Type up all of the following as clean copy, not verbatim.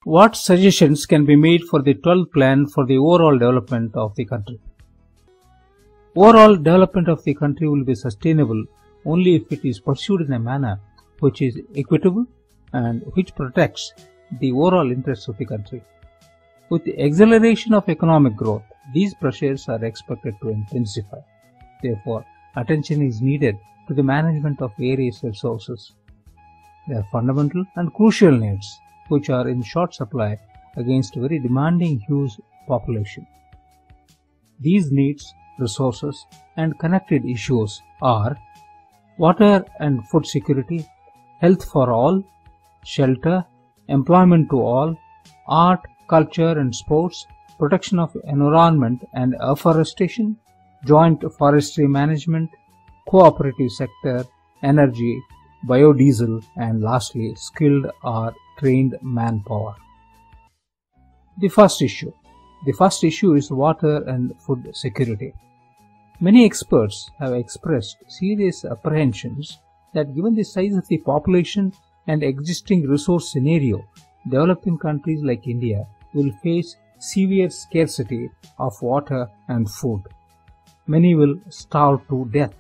What suggestions can be made for the 12th plan for the overall development of the country? Overall development of the country will be sustainable only if it is pursued in a manner which is equitable and which protects the overall interests of the country. With the acceleration of economic growth, these pressures are expected to intensify. Therefore, attention is needed to the management of various resources. They are fundamental and crucial needs which are in short supply against a very demanding huge population. These needs, resources and connected issues are water and food security, health for all, shelter, employment to all, art, culture and sports, protection of environment and afforestation, joint forestry management, cooperative sector, energy, biodiesel and lastly skilled or trained manpower. The first issue is water and food security. Many experts have expressed serious apprehensions that given the size of the population and existing resource scenario, developing countries like India will face severe scarcity of water and food. Many will starve to death.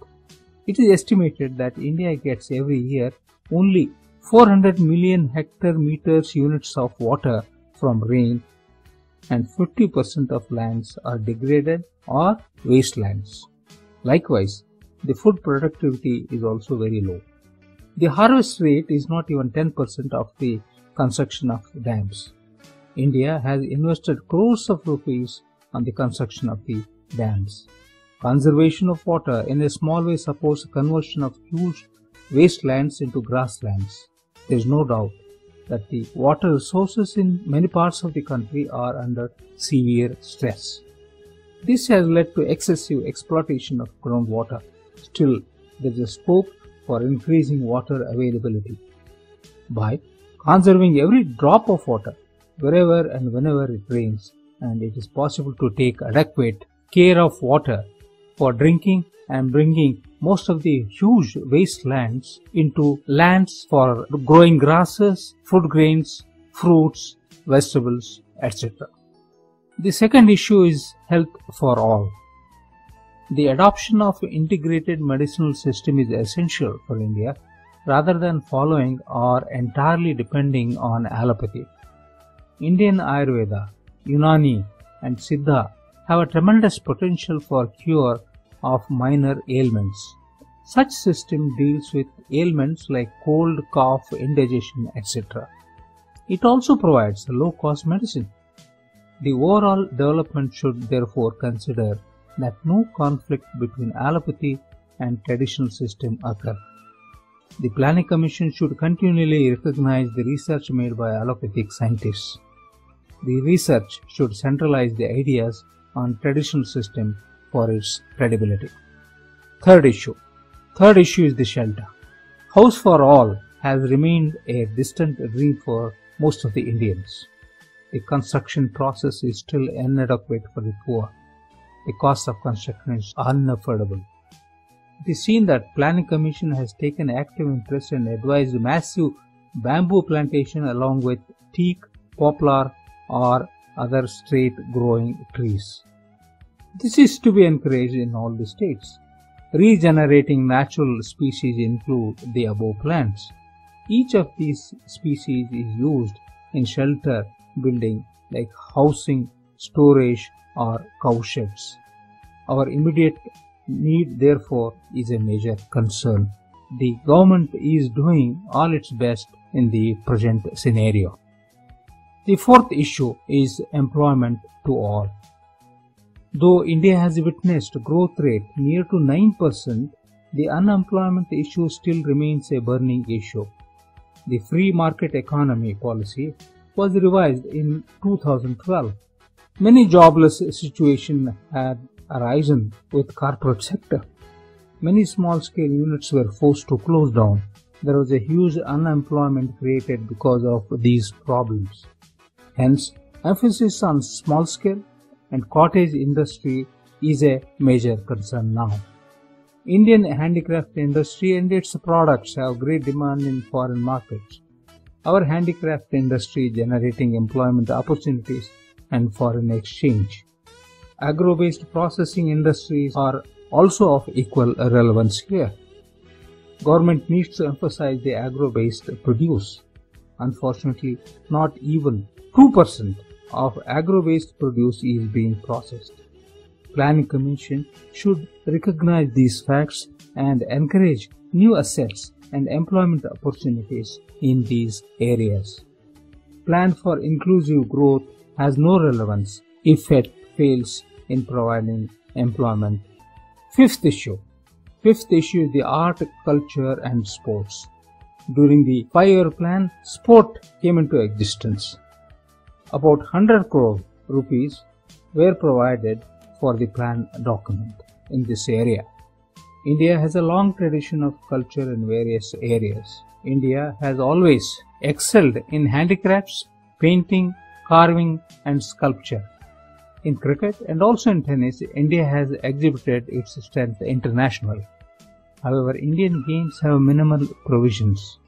It is estimated that India gets every year only 400 million hectare meters units of water from rain and 50% of lands are degraded or wastelands. Likewise, the food productivity is also very low. The harvest rate is not even 10% of the construction of dams. India has invested crores of rupees on the construction of the dams. Conservation of water in a small way supports the conversion of huge wastelands into grasslands. There is no doubt that the water resources in many parts of the country are under severe stress. This has led to excessive exploitation of groundwater. Still, there is a scope for increasing water availability. By conserving every drop of water wherever and whenever it rains, and it is possible to take adequate care of water for drinking and bringing most of the huge wastelands into lands for growing grasses, food grains, fruits, vegetables, etc. The second issue is health for all. The adoption of integrated medicinal system is essential for India rather than following or entirely depending on allopathy. Indian Ayurveda, Unani and Siddha have a tremendous potential for cure of minor ailments. Such system deals with ailments like cold, cough, indigestion, etc. It also provides low-cost medicine. The overall development should therefore consider that no conflict between allopathy and traditional system occur. The Planning Commission should continually recognize the research made by allopathic scientists. The research should centralize the ideas on traditional system for its credibility. Third issue is the shelter. House for all has remained a distant dream for most of the Indians. The construction process is still inadequate for the poor. The cost of construction is unaffordable. It is seen that Planning Commission has taken active interest and advised massive bamboo plantation along with teak, poplar or other straight growing trees. This is to be encouraged in all the states. Regenerating natural species include the above plants. Each of these species is used in shelter building like housing, storage or cow sheds. Our immediate need therefore is a major concern. The government is doing all its best in the present scenario. The fourth issue is employment to all. Though India has witnessed growth rate near to 9%, the unemployment issue still remains a burning issue. The free market economy policy was revised in 2012. Many jobless situations had arisen with corporate sector. Many small-scale units were forced to close down. There was a huge unemployment created because of these problems. Hence, emphasis on small-scale and cottage industry is a major concern now. Indian handicraft industry and its products have great demand in foreign markets. our handicraft industry generating employment opportunities and foreign exchange. Agro-based processing industries are also of equal relevance here. Government needs to emphasize the agro-based produce. Unfortunately, not even 2% of agro-based produce is being processed. Planning Commission should recognize these facts and encourage new assets and employment opportunities in these areas. Plan for inclusive growth has no relevance if it fails in providing employment. Fifth issue is the art, culture and sports. During the 5-year plan, sport came into existence. About 100 crore rupees were provided for the plan document in this area. India has a long tradition of culture in various areas. India has always excelled in handicrafts, painting, carving and sculpture. In cricket and also in tennis, India has exhibited its strength internationally. However, Indian games have minimal provisions.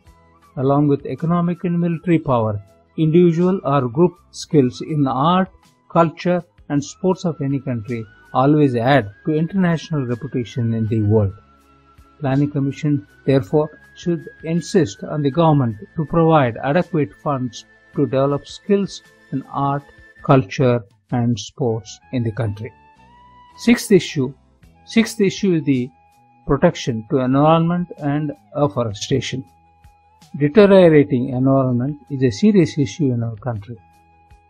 Along with economic and military power, individual or group skills in art, culture and sports of any country always add to international reputation in the world. Planning Commission therefore should insist on the government to provide adequate funds to develop skills in art, culture and sports in the country. Sixth issue is the protection to environment and afforestation. Deteriorating environment is a serious issue in our country.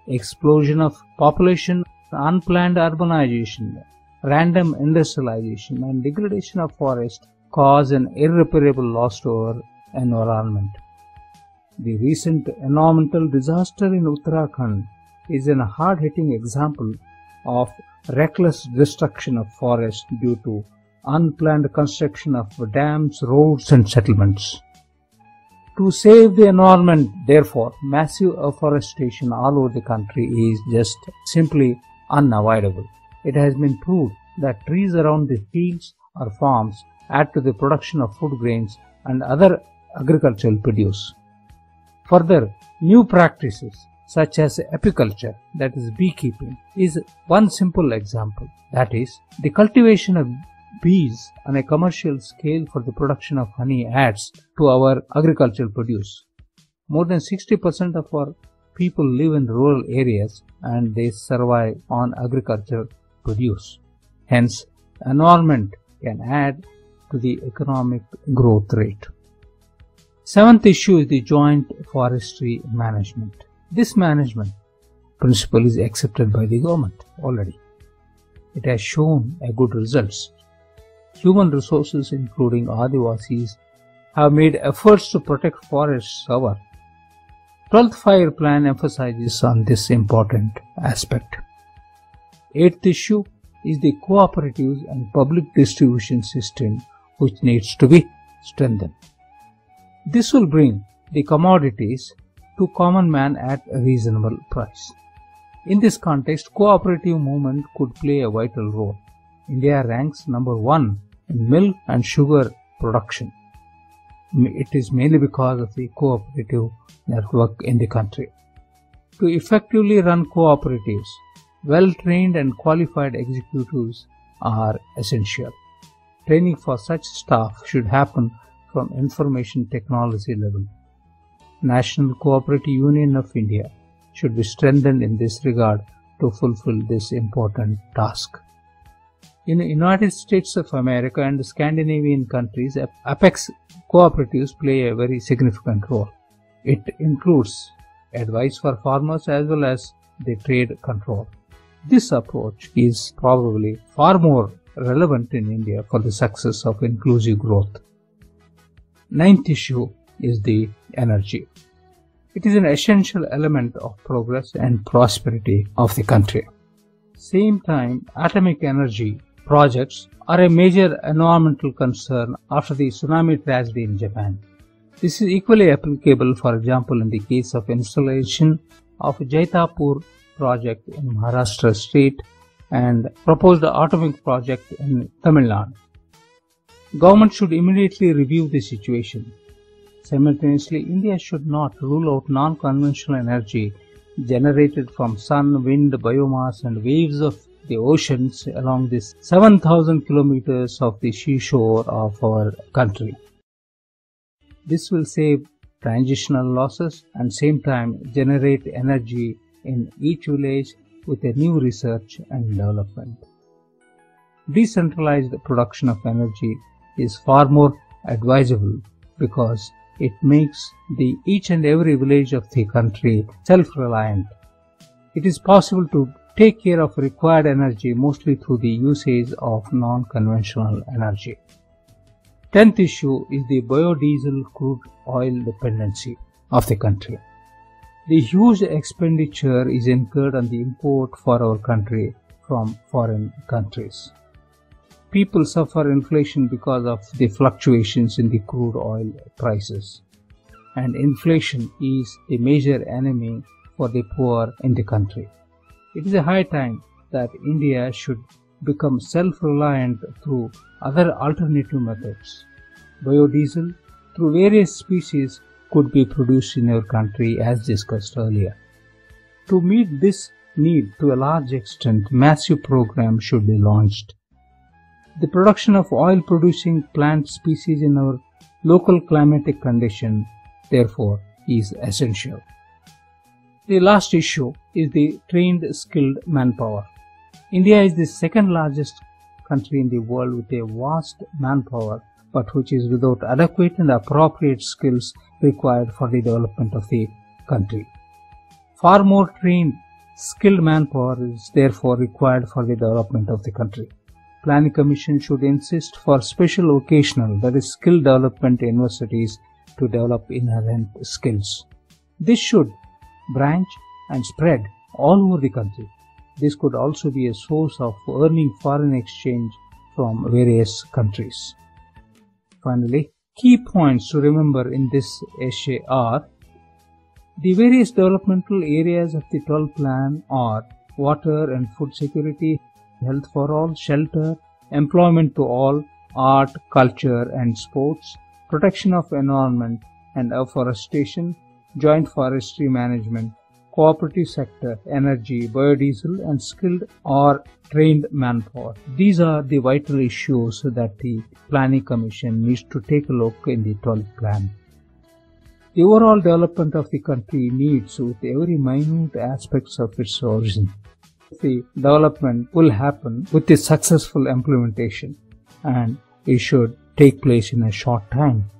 Explosion of population, unplanned urbanization, random industrialization and degradation of forest cause an irreparable loss to our environment. The recent environmental disaster in Uttarakhand is a hard-hitting example of reckless destruction of forests due to unplanned construction of dams, roads and settlements. To save the environment, therefore, massive afforestation all over the country is just simply unavoidable. It has been proved that trees around the fields or farms add to the production of food grains and other agricultural produce. Further, new practices such as apiculture, that is beekeeping, is one simple example. That is, the cultivation of bees on a commercial scale for the production of honey adds to our agricultural produce. More than 60% of our people live in rural areas and they survive on agricultural produce. Hence, environment can add to the economic growth rate. Seventh issue is the joint forestry management. This management principle is accepted by the government already. It has shown a good results. Human resources, including Adivasis, have made efforts to protect forests. Our 12th 5-year plan emphasizes on this important aspect. 8th issue is the cooperatives and public distribution system, which needs to be strengthened. This will bring the commodities to common man at a reasonable price. In this context, cooperative movement could play a vital role. India ranks number 1 in milk and sugar production. It is mainly because of the cooperative network in the country. To effectively run cooperatives, well-trained and qualified executives are essential. Training for such staff should happen from information technology level. National Cooperative Union of India should be strengthened in this regard to fulfill this important task. In the United States of America and Scandinavian countries, Apex cooperatives play a very significant role. It includes advice for farmers as well as the trade control. This approach is probably far more relevant in India for the success of inclusive growth. 9th issue is the energy. It is an essential element of progress and prosperity of the country. Same time, atomic energy projects are a major environmental concern after the tsunami tragedy in Japan. This is equally applicable, for example, in the case of installation of Jaitapur project in Maharashtra state and proposed atomic project in Tamil Nadu. Government should immediately review the situation. Simultaneously, India should not rule out non-conventional energy generated from sun, wind, biomass and waves of the oceans along this 7,000 kilometers of the seashore of our country. This will save transitional losses and same time generate energy in each village with a new research and development. Decentralized production of energy is far more advisable because it makes each and every village of the country self-reliant. It is possible to take care of required energy mostly through the usage of non-conventional energy. 10th issue is the biodiesel crude oil dependency of the country. The huge expenditure is incurred on the import for our country from foreign countries. People suffer inflation because of the fluctuations in the crude oil prices. And inflation is the major enemy for the poor in the country. It is a high time that India should become self-reliant through other alternative methods. Biodiesel through various species could be produced in our country as discussed earlier. To meet this need to a large extent, massive programs should be launched. The production of oil-producing plant species in our local climatic condition, therefore, is essential. The last issue is the trained, skilled manpower. India is the second largest country in the world with a vast manpower, but which is without adequate and appropriate skills required for the development of the country. Far more trained, skilled manpower is therefore required for the development of the country. Planning Commission should insist for special vocational, that is skill development universities to develop inherent skills. This should branch and spread all over the country. This could also be a source of earning foreign exchange from various countries. Finally, key points to remember in this essay are: the various developmental areas of the 12th plan are water and food security, health for all, shelter, employment to all, art, culture and sports, protection of environment and afforestation, joint forestry management, cooperative sector, energy, biodiesel and skilled or trained manpower. These are the vital issues that the Planning Commission needs to take a look in the 12th plan. The overall development of the country needs with every minute aspects of its origin. The development will happen with the successful implementation and it should take place in a short time.